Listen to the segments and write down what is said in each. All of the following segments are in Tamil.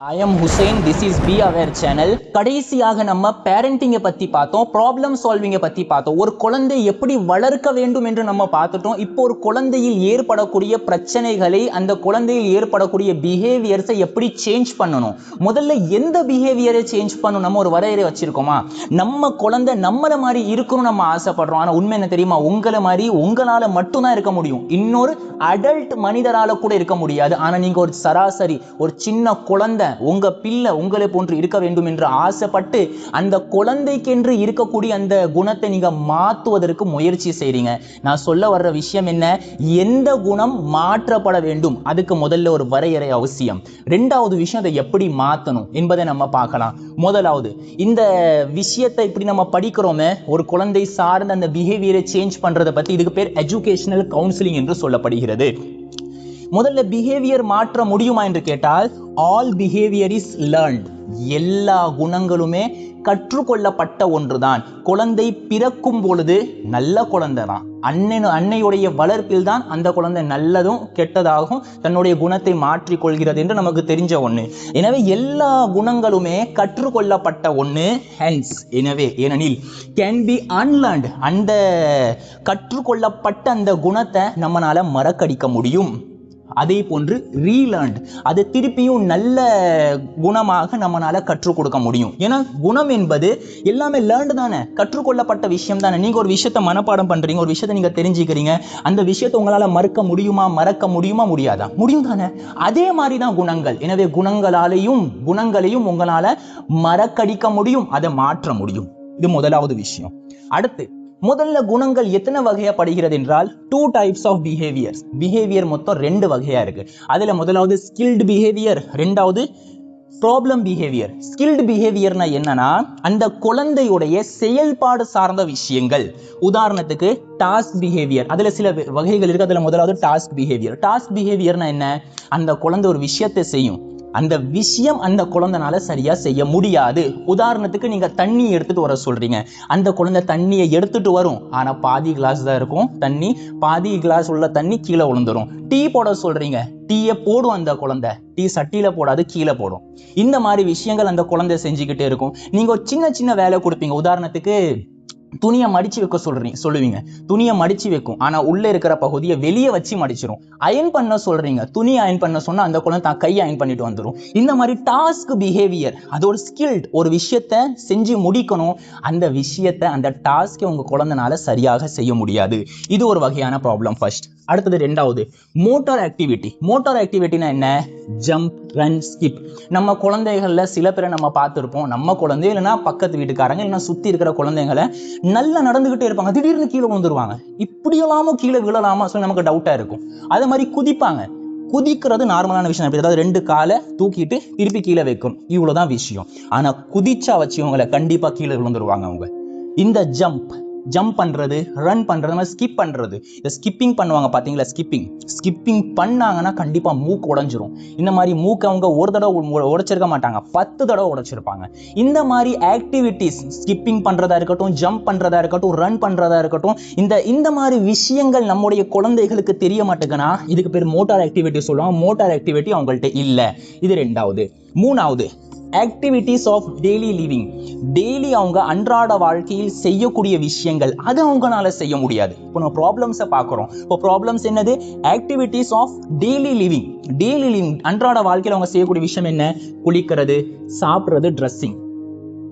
I am Hussein. This is Be Aware channel. கடைசியாக நம்ம பேரண்டிங்கை பத்தி பார்த்தோம், ப்ராப்ளம் சால்விங்கை பத்தி பார்த்தோம். ஒரு குழந்தை எப்படி வளர்க்க வேண்டும் என்று நம்ம பார்த்துட்டோம். இப்போ ஒரு குழந்தையில் ஏற்படக்கூடிய பிரச்சனைகளை, அந்த குழந்தையில் ஏற்படக்கூடிய பிஹேவியர்ஸை எப்படி சேஞ்ச் பண்ணணும், முதல்ல எந்த பிஹேவியரை சேஞ்ச் பண்ணணும், நம்ம ஒரு வரையறை வச்சிருக்கோமா? நம்ம குழந்தை நம்மள மாதிரி இருக்கணும் நம்ம ஆசைப்படுறோம். ஆனா உண்மை என்ன தெரியுமா? உங்களை மாதிரி உங்களால மட்டும்தான் இருக்க முடியும், இன்னொரு அடல்ட் மனிதரால கூட இருக்க முடியாது. ஆனா நீங்க ஒரு சராசரி ஒரு சின்ன குழந்தை, உங்க பிள்ளை உங்களை போன்று இருக்க வேண்டும் என்று ஆசைப்பட்டு அந்த குழந்தைக்கென்று இருக்கக்கூடிய அந்த குணத்தை நீங்க மாற்றுவதற்கு முயற்சி செய்றீங்க. நான் சொல்ல வர்ற விஷயம் என்ன, எந்த குணம் மாற்றப்பட வேண்டும், அதுக்கு முதல்ல ஒரு வரையறை அவசியம். ரெண்டாவது விஷயம், அதை எப்படி மாற்றணும் என்பதை நம்ம பார்க்கலாம். முதலாவது, இந்த விஷயத்தை இப்படி நம்ம படிக்கிறோமே, ஒரு குழந்தை சார்ந்த அந்த பிஹேவியரை சேஞ்ச் பண்றதை பத்தி, இதுக்கு பேர் எஜுகேஷனல் கவுன்சிலிங் என்று சொல்லப்படுகிறது. முதல்ல பிஹேவியர் மாற்ற முடியுமா என்று கேட்டால், ஆல் பிஹேவியர் இஸ் லேர்ன்ட். எல்லா குணங்களுமே கற்றுக்கொள்ளப்பட்ட ஒன்றுதான். குழந்தை பிறக்கும் பொழுது நல்ல குழந்தை தான், அன்னையுடைய வளர்ப்பில் தான் அந்த குழந்தை நல்லதும் கெட்டதாகவும் தன்னுடைய குணத்தை மாற்றிக்கொள்கிறது என்று நமக்கு தெரிஞ்ச ஒண்ணு. எனவே எல்லா குணங்களுமே கற்றுக்கொள்ளப்பட்ட ஒண்ணு. ஹென்ஸ், எனவே ஏனெனில் கேன் பி அன்லேர்ன்ட், அந்த கற்றுக்கொள்ளப்பட்ட அந்த குணத்தை நம்மளால மறக்கடிக்க முடியும். அதே போன்று ரீலேர்ன்ட், அது திருப்பியும் நல்ல குணமாக நம்மளால கற்றுக் கொடுக்க முடியும். ஏன்னா குணம் என்பது எல்லாமே லேர்ன்டு தானே, கற்றுக்கொள்ளப்பட்ட விஷயம் தானே. நீங்க ஒரு விஷயத்தை மனப்பாடம் பண்றீங்க, ஒரு விஷயத்தை நீங்க தெரிஞ்சுக்கிறீங்க, அந்த விஷயத்தை உங்களால மறக்க முடியுமா முடியாதா? முடியும் தானே. அதே மாதிரி தான் குணங்கள். எனவே குணங்களையும் உங்களால மறக்கடிக்க முடியும், அதை மாற்ற முடியும். இது முதலாவது விஷயம். அடுத்து, முதல்ல குணங்கள் எத்தனை வகைப்படுகிறது என்றால், 2 types of behaviors. பிஹேவியர் மொத்தம் 2 வகையா இருக்கு. அதுல முதலாவது ஸ்கில்டு பிஹேவியர், ரெண்டாவது ப்ராப்ளம் பிஹேவியர். ஸ்கில்டு பிஹேவியர்னா என்னன்னா, அந்த குழந்தையுடைய செயல்பாடு சார்ந்த விஷயங்கள். உதாரணத்துக்கு டாஸ்க் பிஹேவியர், அதுல சில வகைகள் இருக்கு. அதுல முதலாவது டாஸ்க் பிஹேவியர். டாஸ்க் பிஹேவியர்னா என்ன, அந்த குழந்தை ஒரு விஷயத்தை செய்யும், அந்த விஷயம் அந்த குழந்தைனால சரியா செய்ய முடியாது. உதாரணத்துக்கு நீங்க தண்ணி எடுத்துட்டு வர சொல்றீங்க, அந்த குழந்தை தண்ணியை எடுத்துட்டு வரும், ஆனா பாதி கிளாஸ் தான் இருக்கும் தண்ணி, பாதி கிளாஸ் உள்ள தண்ணி கீழே விழுந்துரும். டீ போட சொல்றீங்க, டீயை போடும் அந்த குழந்தை, டீ சட்டியில போடாது கீழே போடும். இந்த மாதிரி விஷயங்கள் அந்த குழந்தை செஞ்சுக்கிட்டே இருக்கும். நீங்க ஒரு சின்ன சின்ன வேலை கொடுப்பீங்க, உதாரணத்துக்கு துணியை மடிச்சு வைக்க சொல்லுவீங்க, துணியை மடிச்சு வைக்கும், ஆனா உள்ள இருக்கிற பகுதியை வெளியே வச்சு மடிச்சிடும். அயன் பண்ண சொல்றீங்க, துணி அயன் பண்ண சொன்னா அந்த குழந்தை தான் கை அயன் பண்ணிட்டு வந்துடும். இந்த மாதிரி டாஸ்க் பிஹேவியர், அது ஒரு ஸ்கில்ட், ஒரு விஷயத்தை செஞ்சு முடிக்கணும், அந்த விஷயத்தை அந்த டாஸ்கை உங்க குழந்தைனால சரியாக செய்ய முடியாது. இது ஒரு வகையான ப்ராப்ளம். ஃபர்ஸ்ட். அடுத்தது ரெண்டாவது, மோட்டார் ஆக்டிவிட்டி. மோட்டார் ஆக்டிவிட்டினா என்ன, ஜம்ப், ரன், ஸ்கிப். நம்ம குழந்தைகள்ல சில பேரை நம்ம பார்த்துருப்போம், நம்ம குழந்தை இல்லைன்னா பக்கத்து வீட்டுக்காரங்க இல்லைன்னா சுத்தி இருக்கிற குழந்தைங்களை நல்லா நடந்துகிட்டே இருப்பாங்க, திடீர்னு கீழே விழுந்துருவாங்க. இப்படியெல்லாமோ கீழே விழலாமா சொல்லி நமக்கு டவுட்டா இருக்கும். அதே மாதிரி குதிப்பாங்க, குதிக்கிறது நார்மலான விஷயம், அதாவது 2 காலை தூக்கிட்டு திருப்பி கீழே வைக்கும், இவ்வளவுதான் விஷயம். ஆனா குதிச்சா வச்சவங்களை கண்டிப்பா கீழே விழுந்துருவாங்க அவங்க. இந்த ஜம்ப் பண்றது, ரன் பண்றது, ஸ்கிப் பண்றது, இந்த ஸ்கிப்பிங் பண்ணுவாங்க பாத்தீங்களா, ஸ்கிப்பிங் பண்ணாங்கன்னா கண்டிப்பா மூக்கு உடைஞ்சிரும். இந்த மாதிரி மூக்கு அவங்க ஒரு தடவை உடைச்சிருக்க மாட்டாங்க, 10 தடவை உடைச்சிருப்பாங்க. இந்த மாதிரி ஆக்டிவிட்டிஸ், ஸ்கிப்பிங் பண்றதா இருக்கட்டும், ஜம்ப் பண்றதா இருக்கட்டும், ரன் பண்றதா இருக்கட்டும், இந்த மாதிரி விஷயங்கள் நம்முடைய குழந்தைகளுக்கு தெரிய மாட்டேங்குன்னா இதுக்கு பேர் மோட்டார் ஆக்டிவிட்டி சொல்லுவாங்க. மோட்டார் ஆக்டிவிட்டி அவங்கள்ட்ட இல்ல. இது ரெண்டாவது. மூணாவது, activities of daily living. Daily அவங்க அன்றாட வாழ்க்கையில் செய்யக்கூடிய விஷயங்கள், அது அவங்களால செய்ய முடியாது. இப்போ நம்ம ப்ராப்ளம்ஸை பார்க்குறோம். இப்போ ப்ராப்ளம்ஸ் என்னது, ஆக்டிவிட்டிஸ் ஆஃப் டெய்லி லிவிங். அன்றாட வாழ்க்கையில் அவங்க செய்யக்கூடிய விஷயம் என்ன, குளிக்கிறது, சாப்பிட்றது, ட்ரெஸ்ஸிங்,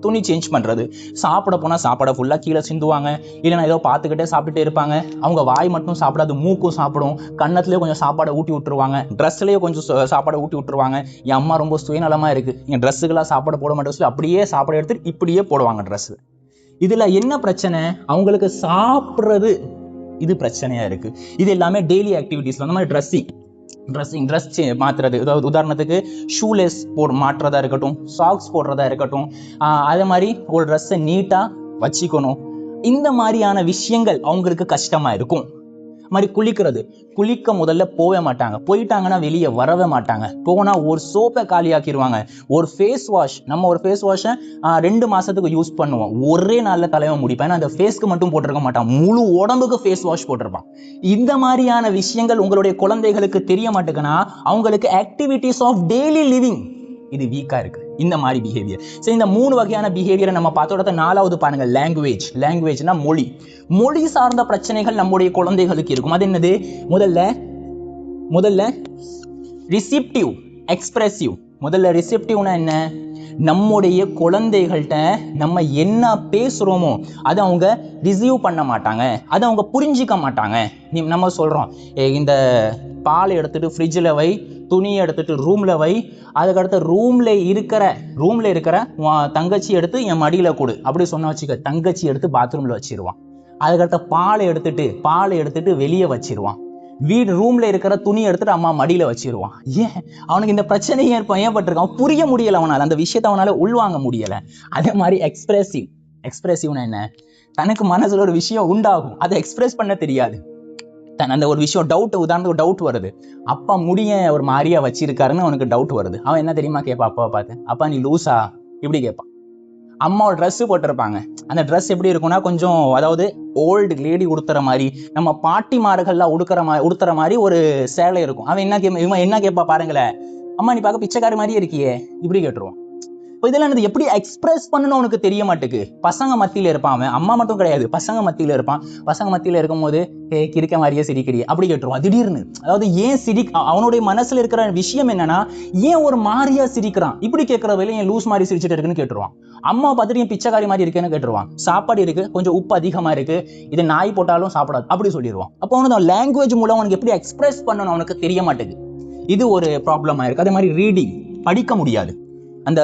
துணி சேஞ்ச் பண்றது. சாப்பிட போனா சாப்பாடை ஃபுல்லா கீழே சிந்துவாங்க, இல்லைன்னா ஏதோ பார்த்துக்கிட்டே சாப்பிட்டுட்டே இருப்பாங்க. அவங்க வாய் மட்டும் சாப்பிடாது, மூக்கும் சாப்பிடும், கன்னத்துலேயே கொஞ்சம் சாப்பாடை ஊட்டி விட்டுருவாங்க, ட்ரெஸ்லேயே கொஞ்சம் சாப்பாடை ஊட்டி விட்டுருவாங்க. என் அம்மா ரொம்ப சுயநலமா இருக்கு, என் ட்ரெஸ்ஸுக்கெல்லாம் சாப்பாடு போட மாட்டேன் சொல்லி அப்படியே சாப்பாடு எடுத்துட்டு இப்படியே போடுவாங்க ட்ரெஸ். இதுல என்ன பிரச்சனை, அவங்களுக்கு சாப்பிட்றது இது பிரச்சனையா இருக்கு. இது எல்லாமே டெய்லி ஆக்டிவிட்டிஸ்ல. அந்த மாதிரி ட்ரெஸ் மாத்துறது, உதாரணத்துக்கு ஷூலெஸ் மாற்றுறதா இருக்கட்டும், சாக்ஸ் போடுறதா இருக்கட்டும், அதே மாதிரி ஒரு ட்ரெஸ்ஸை நீட்டா வச்சுக்கணும். இந்த மாதிரியான விஷயங்கள் அவங்களுக்கு கஷ்டமா இருக்கும். மாதிரி குளிக்க முதல்ல போவே மாட்டாங்க, போயிட்டாங்கன்னா வெளியே வரவே மாட்டாங்க. போனா ஒரு சோப்பை காலியாக்கிடுவாங்க. ஒரு ஃபேஸ் வாஷ், நம்ம ஒரு ஃபேஸ் வாஷை 2 மாசத்துக்கு யூஸ் பண்ணுவோம், ஒரே நாள்ல தலைவை முடிப்பேன். ஏன்னா அந்த ஃபேஸ்க்கு மட்டும் போட்டிருக்க மாட்டான், முழு உடம்புக்கு ஃபேஸ் வாஷ் போட்டிருப்பான். இந்த மாதிரியான விஷயங்கள் உங்களுடைய குழந்தைகளுக்கு தெரிய மாட்டேங்குன்னா அவங்களுக்கு ஆக்டிவிட்டிஸ் ஆஃப் டெய்லி லிவிங் இது வீக்கா இருக்கு. இந்த மாதிரி பிஹேவியர். சரி, இந்த 3 வகையான பிஹேவியரை நம்ம பார்த்தோட 4வது பாருங்க, லாங்குவேஜ்னா மொழி சார்ந்த பிரச்சனைகள் நம்முடைய குழந்தைகளுக்கு இருக்கும். அது என்னது? முதல்ல ரிசீப்டிவ், எக்ஸ்பிரசிவ். முதல்ல ரிசெப்டிவ்னா என்ன? நம்முடைய குழந்தைகள்கிட்ட நம்ம என்ன பேசுறோமோ அதை அவங்க ரிசீவ் பண்ண மாட்டாங்க, அதை அவங்க புரிஞ்சிக்க மாட்டாங்க. நம்ம சொல்றோம், இந்த பால் எடுத்துட்டு ஃப்ரிட்ஜில் வை, துணியை எடுத்துட்டு ரூம்ல வை, அதுக்கடுத்து ரூம்ல இருக்கிற தங்கச்சி எடுத்து என் மடியில கொடு அப்படி சொன்ன வச்சுக்க, தங்கச்சி எடுத்து பாத்ரூம்ல வச்சிருவான். அதுக்கடுத்த பாலை எடுத்துட்டு வெளியே வச்சிருவான். ரூம்ல இருக்கிற துணி எடுத்துட்டு அம்மா மடியில வச்சிருவான். ஏன்? அவனுக்கு இந்த பிரச்சனை ஏற்பட்டிருக்கான், புரிய முடியல, அவனால அந்த விஷயத்தை அவனால உள்வாங்க முடியல. அதே மாதிரி எக்ஸ்பிரசிவ்னா என்ன? தனக்கு மனசுல ஒரு விஷயம் உண்டாகும், அதை எக்ஸ்பிரஸ் பண்ண தெரியாது. அந்த ஒரு விஷயம் உதாரணத்துக்கு டவுட் வருது, அப்பா முடிய ஒரு மாதிரியா வச்சிருக்காருன்னு அவனுக்கு டவுட் வருது. அவன் என்ன தெரியுமா கேட்பா? அப்பாவை பார்த்து, அப்பா நீ லூசா இப்படி கேட்பான். அம்மா ஒரு ட்ரெஸ் போட்டிருப்பாங்க, அந்த ட்ரெஸ் எப்படி இருக்கும்னா கொஞ்சம், அதாவது ஓல்டு லேடி உடுத்துற மாதிரி, நம்ம பாட்டிமார்கள்லாம் உடுத்துற மாதிரி ஒரு சேலை இருக்கும். அவன் இவன் என்ன கேட்பா பாருங்களேன், அம்மா நீ பார்க்க பிச்சைக்காரி மாதிரியே இருக்கியே இப்படி கேட்டுருவான். இதெல்லாம் எப்படி எக்ஸ்பிரஸ் பண்ணணும் அவனுக்கு தெரிய மாட்டேங்குது. பசங்க மத்தியில இருப்பான், அவன் அம்மா மட்டும் கிடையாது, பசங்க மத்தியில இருப்பான். பசங்க மத்தியில இருக்கும் போது கிறுக்க மாதிரியே சிரிக்கிறியே அப்படி கேட்டுருவான் திடீர்னு. அதாவது ஏன் அவனுடைய மனசுல இருக்கிற விஷயம் என்னன்னா, ஏன் ஒரு மாதிரியா சிரிக்கிறான், இப்படி கேட்கிற வேலை ஏன் லூஸ் மாதிரி சிரிச்சுட்டு இருக்குன்னு கேட்டுருவான். அம்மா பார்த்துட்டு என் பிச்சைக்காரி மாதிரி இருக்குன்னு கேட்டுருவான். சாப்பாடு இருக்கு, கொஞ்சம் உப்பு அதிகமா இருக்கு, இது நாய் போட்டாலும் சாப்பிடாது அப்படி சொல்லிடுவான். அப்போ அவனுக்கு லாங்குவேஜ் மூலம் அவனுக்கு எப்படி எக்ஸ்பிரஸ் பண்ணணும் அவனுக்கு தெரிய மாட்டேங்குது. இது ஒரு ப்ராப்ளமா இருக்கு. அதே மாதிரி ரீடிங், படிக்க முடியாது. அந்த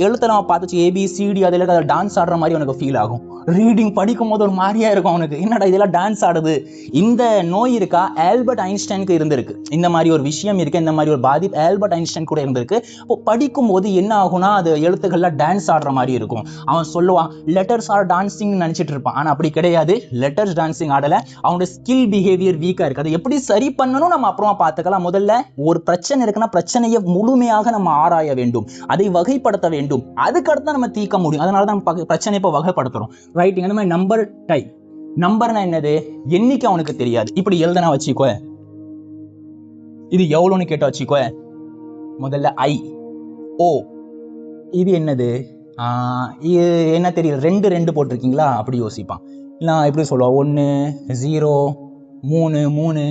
எழுத்தெல்லாம் பார்த்துச்சு ABCD அதில் டான்ஸ் ஆடுற மாதிரி அவனுக்கு ஃபீல் ஆகும். ரீடிங் படிக்கும் போது ஒரு மாதிரியா இருக்கும் அவனுக்கு, என்னடா இதெல்லாம் டான்ஸ் ஆடுது. இந்த நோய் இருக்கா? ஆல்பர்ட் ஐன்ஸ்டைனுக்கு இருந்திருக்கு. இந்த மாதிரி ஒரு விஷயம் இருக்கு, இந்த மாதிரி ஒரு பாதிப்பு ஆல்பர்ட் ஐன்ஸ்டைன் கூட இருந்திருக்கு. இப்போ படிக்கும் போது என்ன ஆகும்னா, அது எழுத்துக்கள்ல டான்ஸ் ஆடுற மாதிரி இருக்கும். அவன் சொல்லுவான் லெட்டர்ஸ் ஆர் டான்சிங் நினைச்சிட்டு இருப்பான். ஆனா அப்படி கிடையாது, லெட்டர்ஸ் டான்சிங் ஆடல. அவனோட ஸ்கில் பிஹேவியர் வீக்கா இருக்கு. அதை எப்படி சரி பண்ணணும் நம்ம அப்புறமா பார்த்துக்கலாம். முதல்ல ஒரு பிரச்சனை இருக்குன்னா பிரச்சனையை முழுமையாக நம்ம ஆராய வேண்டும், அதை வகைப்படுத்த வேண்டும், அதுக்கடுத்து நம்ம தீர்க்க முடியும். அதனாலதான் பிரச்சனை இப்போ வகைப்படுத்துறோம். ரைட்டிங். அந்த மாதிரி நம்பர் டைப். நம்பர்னா என்னது? எண்ணிக்கை அவனுக்கு தெரியாது. இப்படி எழுதனா வச்சுக்கோ, இது எவ்வளவுன்னு கேட்ட வச்சுக்கோ, முதல்ல IO, இது என்னது? இது என்ன தெரியல, 2 போட்டிருக்கீங்களா அப்படி யோசிப்பான். இல்லை எப்படி சொல்லுவான், 1 0 3 3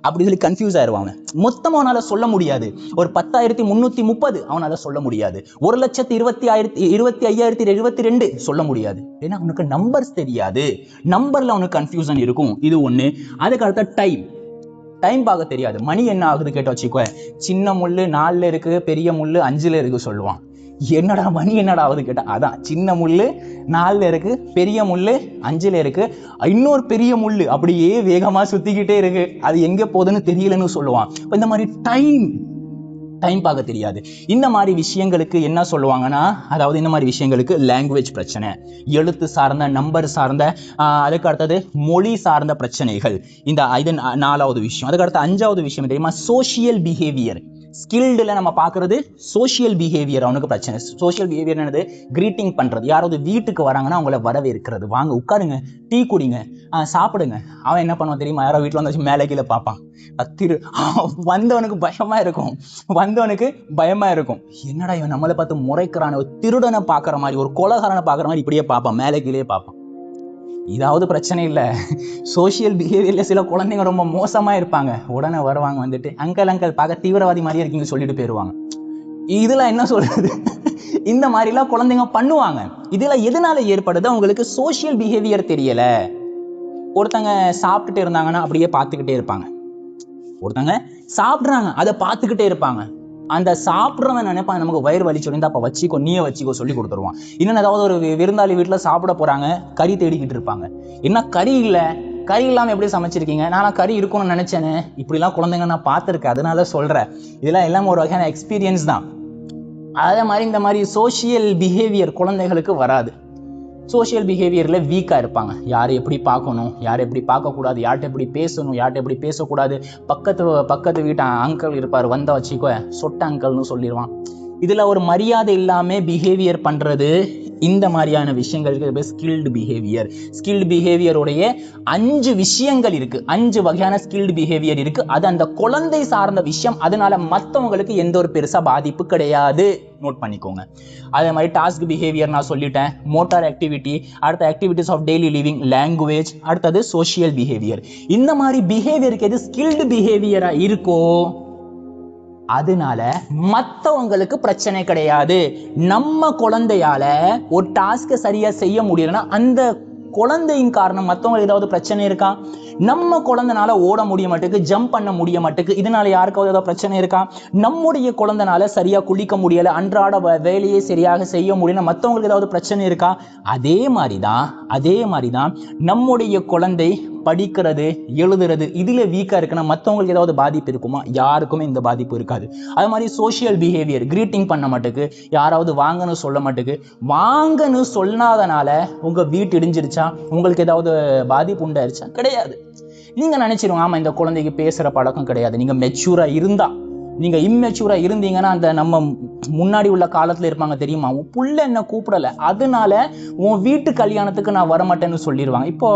அப்படி சொல்லி கன்ஃபியூஸ் ஆயிடுவாங்க. மொத்தமாக அவனால சொல்ல முடியாது. ஒரு 10,330 அவனால சொல்ல முடியாது. 1,20,25,072 சொல்ல முடியாது. ஏன்னா அவனுக்கு நம்பர்ஸ் தெரியாது, நம்பர்ல அவனுக்கு கன்ஃபியூஷன் இருக்கும். இது ஒண்ணு. அதுக்கு அடுத்த டைம் பார்க்க தெரியாது. மணி என்ன ஆகுது கேட்ட வச்சுக்கோ, சின்ன முள்ளு 4ல இருக்கு, பெரிய முள்ளு 5ல இருக்கு சொல்லுவான். என்னடா மணி என்னடா ஆகுது கேட்டா, அதான் சின்ன முள்ளு 4ல இருக்கு, பெரிய முள்ளு 5ல இருக்கு, இன்னொரு பெரிய முள்ளு அப்படியே வேகமா சுத்திக்கிட்டே இருக்கு, அது எங்க போகுதுன்னு தெரியலன்னு சொல்லுவான். இந்த மாதிரி டைம் பார்க்க தெரியாது. இந்த மாதிரி விஷயங்களுக்கு என்ன சொல்லுவாங்கன்னா, அதாவது இந்த மாதிரி விஷயங்களுக்கு லாங்குவேஜ் பிரச்சனை, எழுத்து சார்ந்த, நம்பர் சார்ந்த, அதுக்கு அடுத்தது மொழி சார்ந்த பிரச்சனைகள். இது 4வது விஷயம். அதுக்கு அடுத்த 5வது விஷயம் தெரியுமா? Social behaviour. ஸ்கில்டுல நம்ம பார்க்கறது சோசியல் பிஹேவியர். அவனுக்கு பிரச்சனை. சோசியல் பிஹேவியர் என்னது? கிரீட்டிங் பண்றது. யாராவது வீட்டுக்கு வராங்கன்னா அவங்கள வரவேற்கிறது, வாங்க உட்காருங்க, டீ குடிங்க, சாப்பிடுங்க. அவன் என்ன பண்ணுவான் தெரியுமா? யாரோ வீட்டில் வந்து மேலே கீழே பார்ப்பான். வந்தவனுக்கு பயமா இருக்கும். என்னடா இவன் நம்மளை பார்த்து முறைக்கிறான, ஒரு திருடனை பார்க்குற மாதிரி, ஒரு கொலைகாரனை பார்க்குற மாதிரி இப்படியே பார்ப்பான், மேலே கீழே பார்ப்பான். இதாவது பிரச்சனை இல்லை. சோசியல் பிஹேவியர்ல சில குழந்தைங்க ரொம்ப மோசமா இருப்பாங்க. உடனே வருவாங்க, வந்துட்டு அங்கிள் பார்க்க தீவிரவாதி மாதிரியே இருக்கீங்க சொல்லிட்டு போயிருவாங்க. இதெல்லாம் என்ன சொல்றது? இந்த மாதிரிலாம் குழந்தைங்க பண்ணுவாங்க. இதெல்லாம் எதனால ஏற்படுது? அவங்களுக்கு சோசியல் பிஹேவியர் தெரியல. ஒருத்தங்க சாப்பிட்டுட்டு இருந்தாங்கன்னா அப்படியே பார்த்துக்கிட்டே இருப்பாங்க. ஒருத்தங்க சாப்பிட்றாங்க, அதை பார்த்துக்கிட்டே இருப்பாங்க. அந்த சாப்பிட்றவன் நினைப்பான் நமக்கு வயிறு வலிச்சுருந்தா அப்ப வச்சுக்கோ, நீயே வச்சுக்கோ சொல்லி கொடுத்துருவான். இன்னும் ஏதாவது ஒரு விருந்தாளி வீட்டுல சாப்பிட போறாங்க, கறி தேடிக்கிட்டு இருப்பாங்க. என்ன கறி இல்லை, கறி இல்லாம எப்படி சமைச்சிருக்கீங்க? நான் கறி இருக்கும்னு நினைச்சேன்னு. இப்படிலாம் குழந்தைங்க நான் பார்த்துருக்கேன், அதனால சொல்றேன். இதெல்லாம் எல்லாம் ஒரு வகையான எக்ஸ்பீரியன்ஸ் தான். அதே மாதிரி இந்த மாதிரி சோசியல் பிஹேவியர் குழந்தைகளுக்கு வராது. சோசியல் பிஹேவியர்ல வீக்கா இருப்பாங்க. யாரை எப்படி பார்க்கணும், யாரை எப்படி பார்க்கக்கூடாது, யார்கிட்ட எப்படி பேசணும், யார்கிட்ட எப்படி பேசக்கூடாது. பக்கத்து வீட்டு அங்கிள் இருப்பார், வந்தா வச்சுக்கோ சொட்ட அங்கிள்னு சொல்லிடுவான். இதுல ஒரு மரியாதை இல்லாம பிஹேவியர் பண்றது, இந்த மாதிரியான விஷயங்களுக்கு ஸ்கில்டு பிஹேவியர். ஸ்கில்டு பிஹேவியருடைய 5 விஷயங்கள் இருக்கு, 5 வகையான ஸ்கில்டு பிஹேவியர் இருக்கு. அது அந்த குழந்தை சார்ந்த விஷயம், அதனால மற்றவங்களுக்கு எந்த ஒரு பெருசா பாதிப்பு கிடையாது. நோட் பண்ணிக்கோங்க. அதே மாதிரி டாஸ்க் பிஹேவியர் நான் சொல்லிட்டேன், மோட்டார் ஆக்டிவிட்டி, அடுத்த activities of daily living, language, அடுத்தது சோஷியல் பிஹேவியர். இந்த மாதிரி பிஹேவியருக்கு எது ஸ்கில்டு பிஹேவியரா இருக்கோ அதனால மற்றவங்களுக்கு பிரச்சனை கிடையாது. நம்ம குழந்தையால ஒரு டாஸ்கை சரியா செய்ய முடியலன்னா அந்த குழந்தையின் காரணம் மற்றவங்களுக்கு ஏதாவது பிரச்சனை இருக்கா? நம்ம குழந்தைனால ஓட முடிய மாட்டேக்கு, ஜம்ப் பண்ண முடிய மாட்டேக்கு, இதனால யாருக்காவது ஏதாவது பிரச்சனை இருக்கா? நம்முடைய குழந்தைனால சரியா குளிக்க முடியல, அன்றாட வேலையை சரியாக செய்ய முடியல, மற்றவங்களுக்கு ஏதாவது பிரச்சனை இருக்கா? அதே மாதிரிதான் நம்முடைய குழந்தை படிக்கிறது, எழுதுறது, இதுல வீக்கா இருக்குன்னா மற்றவங்களுக்கு ஏதாவது பாதிப்பு இருக்குமா? யாருக்குமே இந்த பாதிப்பு இருக்காது. அது மாதிரி சோஷியல் பிஹேவியர், கிரீட்டிங் பண்ண மாட்டேக்கு, யாராவது வாங்கன்னு சொல்ல மாட்டேக்கு, வாங்கன்னு சொல்லாதனால உங்க வீட்டு இடிஞ்சிருச்சா, உங்களுக்கு ஏதாவது பாதிப்பு உண்டாயிருச்சா? கிடையாது. நீங்க நினைச்சிருவோம் ஆமா இந்த குழந்தைக்கு பேசுற பழக்கம் கிடையாது. நீங்க மெச்சூரா இருந்தா, நீங்க இம்மெச்சூரா இருந்தீங்கன்னா அந்த நம்ம முன்னாடி உள்ள காலத்துல இருப்பாங்க தெரியுமா, உன் புள்ள என்ன கூப்பிடல அதனால உன் வீட்டு கல்யாணத்துக்கு நான் வரமாட்டேன்னு சொல்லிடுவாங்க. இப்போ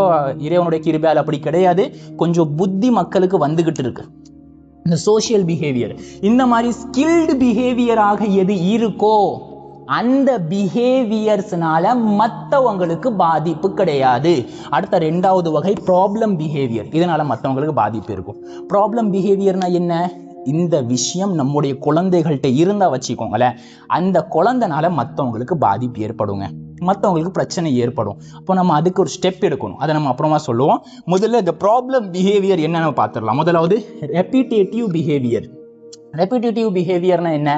இறைவனுடைய கிருபையால் அப்படி கிடையாது. கொஞ்சம் புத்தி மக்களுக்கு வந்துகிட்டு இருக்கு. இந்த சோஷியல் பிஹேவியர், இந்த மாதிரி ஸ்கில்டு பிஹேவியராக எது இருக்கோ அந்த பிஹேவியர்ஸ்னால மற்றவங்களுக்கு பாதிப்பு கிடையாது. அடுத்த 2வது வகை ப்ராப்ளம் பிஹேவியர். இதனால மற்றவங்களுக்கு பாதிப்பு இருக்கும். ப்ராப்ளம் பிஹேவியர்னா என்ன? இந்த விஷயம் நம்முடைய குழந்தைகள்கிட்ட இருந்தா வச்சுக்கோங்களேன், அந்த குழந்தைனால மற்றவங்களுக்கு பாதிப்பு ஏற்படுங்க, மற்றவங்களுக்கு பிரச்சனை ஏற்படும். அப்போ நம்ம அதுக்கு ஒரு ஸ்டெப் எடுக்கணும். அதை நம்ம அப்புறமா சொல்லுவோம். முதல்ல இந்த ப்ராப்ளம் பிஹேவியர் என்னன்னு பார்த்துடலாம். முதலாவது ரெப்பிட்டேட்டிவ் பிஹேவியர். ரெப்பிட்டேட்டிவ் பிஹேவியர்னா என்ன?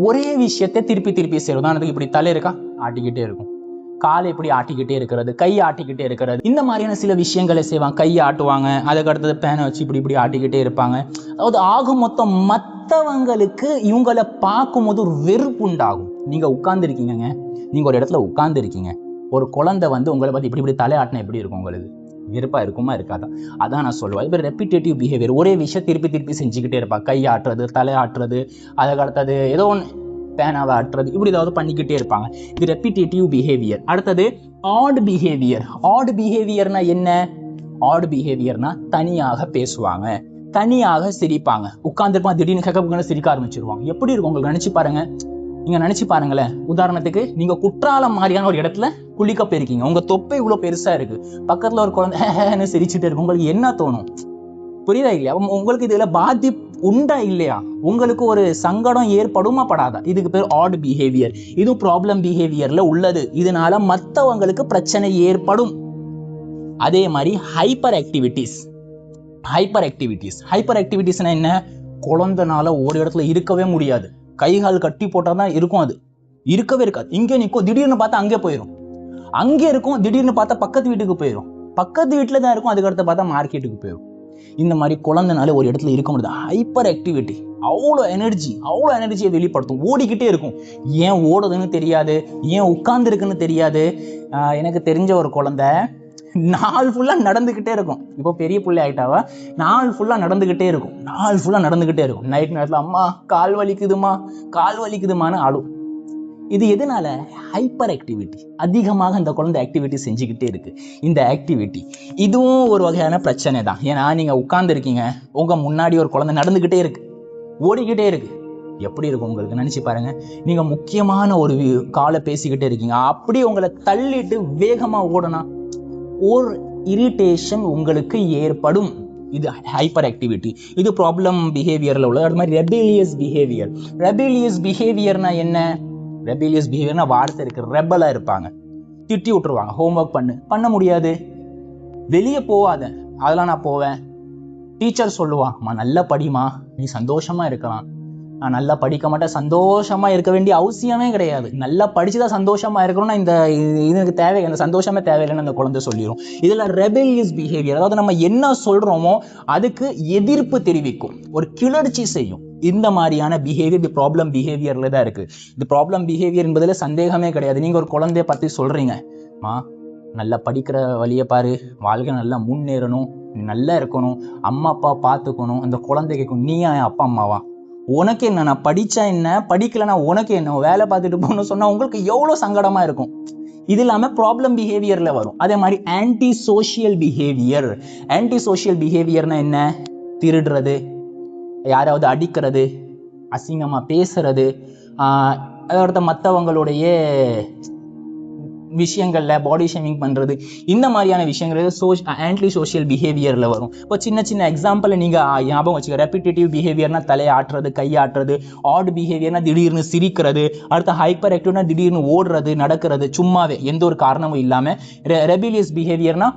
ஒரே விஷயத்தை திருப்பி செய்யும். உதாரணத்துக்கு இப்படி தலை இருக்கா, ஆட்டிக்கிட்டே இருக்கும், காலை இப்படி ஆட்டிக்கிட்டே இருக்கிறது, கை ஆட்டிக்கிட்டே இருக்கிறது, இந்த மாதிரியான சில விஷயங்களை செய்வாங்க. கையை ஆட்டுவாங்க, அதுக்கு அடுத்தது பேனை வச்சு இப்படி ஆட்டிக்கிட்டே இருப்பாங்க. அதாவது ஆக மொத்தம் மற்றவங்களுக்கு இவங்களை பார்க்கும்போது ஒரு வெறுப்பு உண்டாகும். நீங்க உட்கார்ந்துருக்கீங்க, நீங்க ஒரு இடத்துல உட்கார்ந்து இருக்கீங்க, ஒரு குழந்தை வந்து உங்களை பார்த்து இப்படி தலை ஆட்டினா எப்படி இருக்கும்? உங்களுக்கு வெறுப்பா இருக்குமா இருக்காதா? அதான் நான் சொல்லுவேன். இப்போ ரெப்பிட்டேட்டிவ் பிஹேவியர், ஒரே விஷயம் திருப்பி செஞ்சுக்கிட்டே இருப்பா. கை ஆட்டுறது, தலை ஆட்டுறது, அதுக்கு அடுத்தது ஏதோ ஒன்று பேனாவை ஆட்டுறது, இப்படி ஏதாவது பண்ணிக்கிட்டே இருப்பாங்க. இது ரெப்பிட்டேட்டிவ் பிஹேவியர். அடுத்தது ஆட் பிஹேவியர். ஆட் பிஹேவியர்னா என்ன? ஆட் பிஹேவியர்னா தனியாக பேசுவாங்க, தனியாக சிரிப்பாங்க. உட்கார்ந்துருப்பாங்க, திடீர்னு கக்கப்புன்னு சிரிக்க ஆரம்பிச்சிருவாங்க. எப்படி இருக்கும் உங்களுக்கு? நினைச்சு பாருங்க. நீங்க நினைச்சு பாருங்களேன். உதாரணத்துக்கு நீங்க குற்றாலம் மாதிரியான ஒரு இடத்துல குளிக்க போயிருக்கீங்க, உங்க தொப்பை இவ்வளவு பெருசா இருக்கு, பக்கத்துல ஒரு குழந்தை சிரிச்சுட்டு இருக்கு, உங்களுக்கு என்ன தோணும்? புரியுதா இல்லையா? உங்களுக்கு இதுல பாதிப்பு உண்டா இல்லையா? உங்களுக்கு ஒரு சங்கடம் ஏற்படுமா படாதா? இதுக்கு பேர் ஆட் பிஹேவியர். இது ப்ராப்ளம் பிஹேவியர்ல உள்ளது. இதனால மற்றவங்களுக்கு பிரச்சனை ஏற்படும். அதே மாதிரி ஹைப்பர் ஆக்டிவிட்டிஸ். ஹைப்பர் ஆக்டிவிட்டிஸ்னா என்ன? குழந்தைனால ஒரு இடத்துல இருக்கவே முடியாது, கைகால் கட்டி போட்டாதான் இருக்கும், அது இருக்கவே இருக்காது. இங்கே நிற்கும், திடீர்னு பார்த்தா அங்கே போயிடும், அங்கே இருக்கும், திடீர்னு பார்த்தா பக்கத்து வீட்டுக்கு போயிடும், பக்கத்து வீட்டில் தான் இருக்கும், அதுக்கடுத்து பார்த்தா மார்க்கெட்டுக்கு போயிடும். இந்த மாதிரி குழந்தைனால ஒரு இடத்துல இருக்க முடியாது. ஹைப்பர் ஆக்டிவிட்டி, அவ்வளோ எனர்ஜியை வெளிப்படுத்தும், ஓடிக்கிட்டே இருக்கும். ஏன் ஓடுதுன்னு தெரியாது, ஏன் உட்கார்ந்து இருக்குன்னு தெரியாது. எனக்கு தெரிஞ்ச ஒரு குழந்தை நாள் ஃபுல்லா நடந்துகிட்டே இருக்கும். இப்போ பெரிய பிள்ளை ஆயிட்டாவா, நாள் ஃபுல்லா நடந்துகிட்டே இருக்கும். நைட் நேரத்தில் அம்மா கால் வலிக்குதுமான்னு ஆடும். இது எதனால? Hyper activity. அதிகமாக அந்த குழந்தை ஆக்டிவிட்டி செஞ்சுக்கிட்டே இருக்கு. இந்த ஆக்டிவிட்டி இதுவும் ஒரு வகையான பிரச்சனை தான். ஏன்னா நீங்க உட்கார்ந்து இருக்கீங்க, உங்க முன்னாடி ஒரு குழந்தை நடந்துகிட்டே இருக்கு, ஓடிக்கிட்டே இருக்கு. எப்படி இருக்கும் உங்களுக்கு? நினைச்சு பாருங்க. நீங்க முக்கியமான ஒரு காலை பேசிக்கிட்டே இருக்கீங்க, அப்படி உங்களை தள்ளிட்டு வேகமா ஓடனா ஒரு இரிட்டேஷன் உங்களுக்கு ஏற்படும். இது ஹைப்பர் ஆக்டிவிட்டி. இது ப்ராப்ளம் பிஹேவியர்ல உள்ள. அது மாதிரி ரெபெலியஸ் பிஹேவியர்னா என்ன? ரெபெலியஸ் பிஹேவியர்னா வார்த்தை இருக்கு, ரெபலா இருப்பாங்க, திட்டி விட்டுருவாங்க. ஹோம்ஒர்க் பண்ண முடியாது, வெளியே போவாத, அதெல்லாம் நான் போவேன். டீச்சர் சொல்லுவா, நல்லா படிமா, நீ சந்தோஷமா இருக்கலாம். நான் நல்லா படிக்க மாட்டேன், சந்தோஷமா இருக்க வேண்டிய அவசியமே கிடையாது, நல்லா படிச்சுதான் சந்தோஷமா இருக்கணும்னா இந்த இதுக்கு தேவை, அந்த சந்தோஷமே தேவையில்லைன்னு அந்த குழந்தை சொல்லிடும். இதுல ரெபெலியஸ் பிஹேவியர், அதாவது நம்ம என்ன சொல்றோமோ அதுக்கு எதிர்ப்பு தெரிவிக்கும், ஒரு கிளர்ச்சி செய்யும். இந்த மாதிரியான பிஹேவியர் இது ப்ராப்ளம் பிஹேவியர்ல தான் இருக்கு. இது ப்ராப்ளம் பிஹேவியர் என்பதுல சந்தேகமே கிடையாது. நீங்க ஒரு குழந்தைய பத்தி சொல்றீங்க, நல்லா படிக்கிற வழியை பாரு, வாழ்க்கை நல்லா முன்னேறணும், நல்லா இருக்கணும், அம்மா அப்பா பார்த்துக்கணும். அந்த குழந்தை கேட்கும், நீயா என் அப்பா அம்மாவா? உனக்கு என்ன, நான் படிச்சா என்ன, படிக்கலன்னா உனக்கு என்ன, வேலை பார்த்துட்டு போகணும்னு சொன்னா உங்களுக்கு எவ்வளவு சங்கடமா இருக்கும். இது இல்லாமல் ப்ராப்ளம் பிஹேவியரில் வரும். அதே மாதிரி antisocial behaviour. Antisocial பிஹேவியர்னா என்ன? திருடுறது, யாராவது அடிக்கிறது, அசிங்கமாக பேசுறது, அதோட மற்றவங்களுடைய விஷயங்களில் பாடி ஷேமிங் பண்ணுறது, இந்த மாதிரியான விஷயங்கள் ஆன்டி சோஷியல் பிஹேவியரில் வரும். இப்போ சின்ன சின்ன எக்ஸாம்பிளை நீங்கள் ஞாபகம் வச்சுக்க. ரெப்பிட்டேட்டிவ் பிஹேவியர்னா தலையை ஆட்டுறது, கையாட்டுறது. ஆட் பிஹேவியர்னா திடீர்னு சிரிக்கிறது. அடுத்து ஹைப்பர் ஆக்டிவ்னா திடீர்னு ஓடுறது, நடக்கிறது, சும்மாவே எந்த ஒரு காரணமும் இல்லாமல். ரெபிலியஸ் பிஹேவியர்னா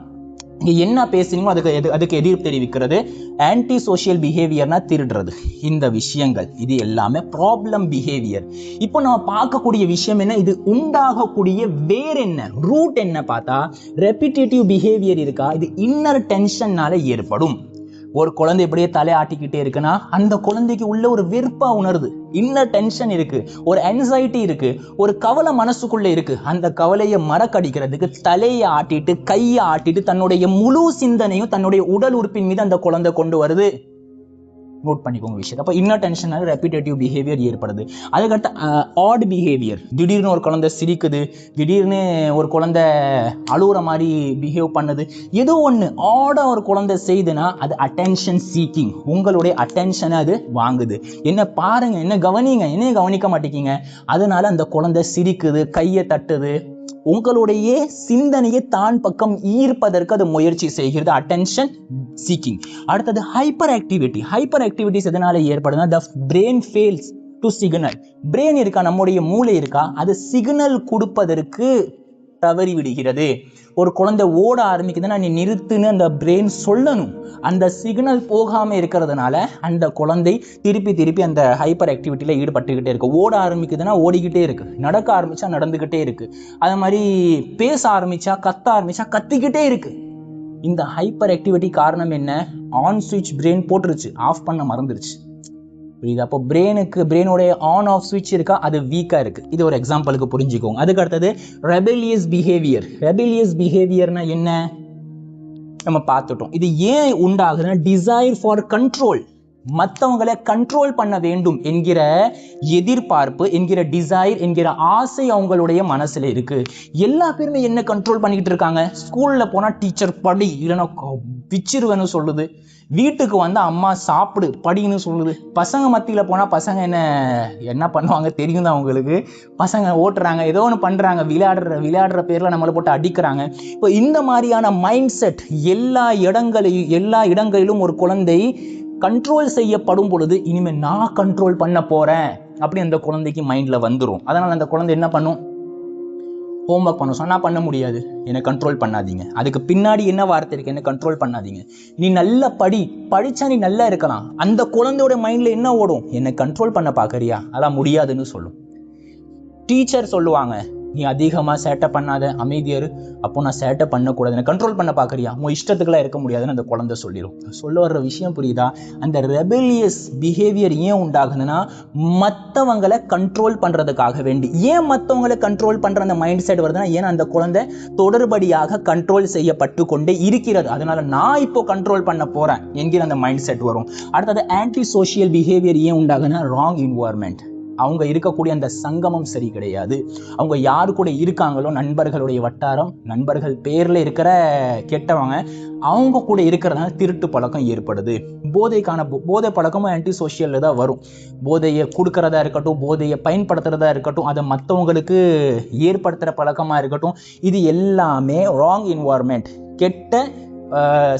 என்ன பேசுறீங்களோ அதுக்கு எதிர்ப்பு தெரிவிக்கிறது. ஆன்டி சோஷியல் பிஹேவியர்னா திருடுறது. இந்த விஷயங்கள் இது எல்லாமே ப்ராப்ளம் பிஹேவியர். இப்போ நம்ம பார்க்கக்கூடிய விஷயம் என்ன? இது உண்டாகக்கூடிய வேற என்ன, ரூட் என்ன பார்த்தா ரெப்பிட்டேட்டிவ் பிஹேவியர் இருக்கா, இது இன்னர் டென்ஷன்னால ஏற்படும். ஒரு குழந்தை இப்படியே தலை ஆட்டிக்கிட்டே இருக்குன்னா அந்த குழந்தைக்கு உள்ள ஒரு வெறுப்பா உணருது, இன்னர் டென்ஷன் இருக்கு, ஒரு ஆன்சைட்டி இருக்கு, ஒரு கவலை மனசுக்குள்ள இருக்கு. அந்த கவலையை மறக்கடிக்கிறதுக்கு தலையை ஆட்டிட்டு கையை ஆட்டிட்டு தன்னுடைய முழு சிந்தனையும் தன்னுடைய உடல் உறுப்பின் மீது அந்த குழந்தை கொண்டு வருது. நோட் பண்ணிக்கோங்க விஷயத்தை. அப்போ இன்னர் டென்ஷனால ரெப்பிட்டேட்டிவ் பிஹேவியர் ஏற்படுது. அதுக்கடுத்து ஆட் பிஹேவியர். திடீர்னு ஒரு குழந்தை சிரிக்குது, திடீர்னு ஒரு குழந்தை அழுகுற மாதிரி பிஹேவ் பண்ணுது. ஏதோ ஒன்று ஆடாக ஒரு குழந்தை செய்துன்னா அது அட்டென்ஷன் சீக்கிங். உங்களுடைய அட்டென்ஷனை அது வாங்குது. என்ன பாருங்க, என்ன கவனிங்க, என்ன கவனிக்க மாட்டேங்கிங்க. அதனால அந்த குழந்தை சிரிக்குது, கையை தட்டுது. உங்களுடைய சிந்தனையை தான் பக்கம் ஈர்ப்பதற்கு அது முயற்சி செய்கிறது. Attention seeking. அடுத்தது ஹைப்பர் ஆக்டிவிட்டி. ஹைப்பர் ஆக்டிவிட்டிஸ் எதனால ஏற்படுதுன்னா the brain fails to signal. Brain இருக்கா, நம்முடைய மூளை இருக்கா, அது சிக்னல் கொடுப்பதற்கு தவறி விடுகிறது. ஒரு குழந்தை ஓட ஆரம்பிக்குதுன்னா நீ நிறுத்துன்னு அந்த பிரெயின் சொல்லணும். அந்த சிக்னல் போகாம இருக்கிறதுனால அந்த குழந்தை திருப்பி அந்த ஹைப்பர் ஆக்டிவிட்டியில ஈடுபட்டுக்கிட்டே இருக்கு. ஓட ஆரம்பிக்குதுன்னா ஓடிக்கிட்டே இருக்கு, நடக்க ஆரம்பிச்சா நடந்துகிட்டே இருக்கு, அது மாதிரி பேச ஆரம்பிச்சா கத்த ஆரம்பிச்சா கத்திக்கிட்டே இருக்கு. இந்த ஹைப்பர் ஆக்டிவிட்டி காரணம் என்ன? ஆன் சுவிட்ச் பிரெயின் போட்டுருச்சு, ஆஃப் பண்ண மறந்துருச்சு. புரியுது? அப்போ பிரெயினோடைய ஆன் ஆஃப் சுவிட்ச் இருக்கா, அது வீக்கா இருக்கு. இது ஒரு எக்ஸாம்பிளுக்கு புரிஞ்சுக்கோங்க. அதுக்கு அடுத்தது ரெபெலியஸ் பிஹேவியர். ரெபெலியஸ் பிஹேவியர்னா என்ன நம்ம பார்த்துட்டோம். இது ஏன் உண்டாகுதுன்னா டிசைர் ஃபார் கண்ட்ரோல். மற்றவங்களை கண்ட்ரோல் பண்ண வேண்டும் என்கிற எதிர்பார்ப்பு, என்கிற டிசைர், என்கிற ஆசை அவங்களுடைய மனசுல இருக்கு. எல்லா பேருமே என்ன கண்ட்ரோல் பண்ணிக்கிட்டு இருக்காங்க? ஸ்கூல்ல போனா டீச்சர் படி இல்லைன்னா பிச்சிருவேன்னு சொல்லுது, வீட்டுக்கு வந்து அம்மா சாப்பிடு படின்னு சொல்லுது. பசங்க மத்தியில் போனால் பசங்க என்ன பண்ணுவாங்க தெரியும் தான் அவங்களுக்கு. பசங்க ஓட்டுறாங்க, ஏதோ ஒன்று பண்ணுறாங்க, விளையாடுற பேரில் நம்மளை போட்டு அடிக்கிறாங்க. இப்போ இந்த மாதிரியான மைண்ட் செட் எல்லா இடங்களிலும் ஒரு குழந்தை கண்ட்ரோல் செய்யப்படும் பொழுது இனிமேல் நான் கண்ட்ரோல் பண்ண போறேன் அப்படி அந்த குழந்தைக்கு மைண்ட்ல வந்துடும். அதனால அந்த குழந்தை என்ன பண்ணும்? ஹோம்ஒர்க் பண்ண சொன்னா பண்ண முடியாது, என்னை கண்ட்ரோல் பண்ணாதீங்க. அதுக்கு பின்னாடி என்ன வார்த்தை இருக்கு? என்ன கண்ட்ரோல் பண்ணாதீங்க. நீ நல்லா படிச்சா நீ நல்லா இருக்கலாம். அந்த குழந்தையோட மைண்ட்ல என்ன ஓடும்? என்னை கண்ட்ரோல் பண்ண பாக்குறியா, அதான் முடியாதுன்னு சொல்லும். டீச்சர் சொல்லுவாங்க, நீ அதிகமாக சேட்டை பண்ணாத, அமைதியாரு. அப்போ நான் சேட்டை பண்ணக்கூடாது, என்னை கண்ட்ரோல் பண்ண பார்க்குறியா, உன் இஷ்டத்துக்குலாம் இருக்க முடியாதுன்னு அந்த குழந்தை சொல்லிடும். சொல்ல வர்ற விஷயம் புரியுதா? அந்த ரெபெலியஸ் பிஹேவியர் ஏன் உண்டாகுதுன்னா மற்றவங்களை கண்ட்ரோல் பண்ணுறதுக்காக வேண்டி. ஏன் மற்றவங்களை கண்ட்ரோல் பண்ணுற அந்த மைண்ட் செட் வருதுன்னா, ஏன்னா அந்த குழந்தை தொடர்படியாக கண்ட்ரோல் செய்யப்பட்டு கொண்டே இருக்கிறது. அதனால நான் இப்போ கண்ட்ரோல் பண்ண போகிறேன் என்கிற அந்த மைண்ட் செட் வரும். அடுத்தது ஆன்டி சோஷியல் பிஹேவியர் ஏன் உண்டாகுதுன்னா ராங் என்வாயர்மெண்ட். அவங்க இருக்கக்கூடிய அந்த சங்கமம் சரி கிடையாது. அவங்க யாரு கூட இருக்காங்களோ, நண்பர்களுடைய வட்டாரம், நண்பர்கள் பேர்ல இருக்கிற கெட்டவங்க, அவங்க கூட இருக்கிறதுனால திருட்டு பழக்கம் ஏற்படுது. போதை பழக்கமும் ஆன்டி சோஷியல்ல தான் வரும். போதையை கொடுக்கறதா இருக்கட்டும், போதையை பயன்படுத்துறதா இருக்கட்டும், அதை மற்றவங்களுக்கு ஏற்படுத்துகிற பழக்கமா இருக்கட்டும், இது எல்லாமே ராங் என்வாயர்மெண்ட், கெட்ட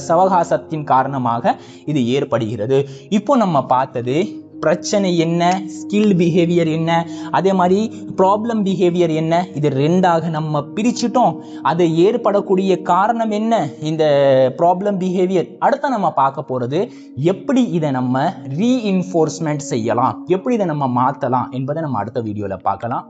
சவகாசத்தின் காரணமாக இது ஏற்படுகிறது. இப்போ நம்ம பார்த்தது பிரச்சனை என்ன, ஸ்கில் பிஹேவியர் என்ன, அதே மாதிரி ப்ராப்ளம் பிஹேவியர் என்ன, இது ரெண்டாக நம்ம பிரிச்சுட்டோம். அது ஏற்படக்கூடிய காரணம் என்ன, இந்த ப்ராப்ளம் பிஹேவியர். அடுத்த நம்ம பார்க்க போறது எப்படி இதை நம்ம ரீஇன்ஃபோர்ஸ்மெண்ட் செய்யலாம், எப்படி இதை நம்ம மாற்றலாம் என்பதை நம்ம அடுத்த வீடியோவில் பார்க்கலாம்.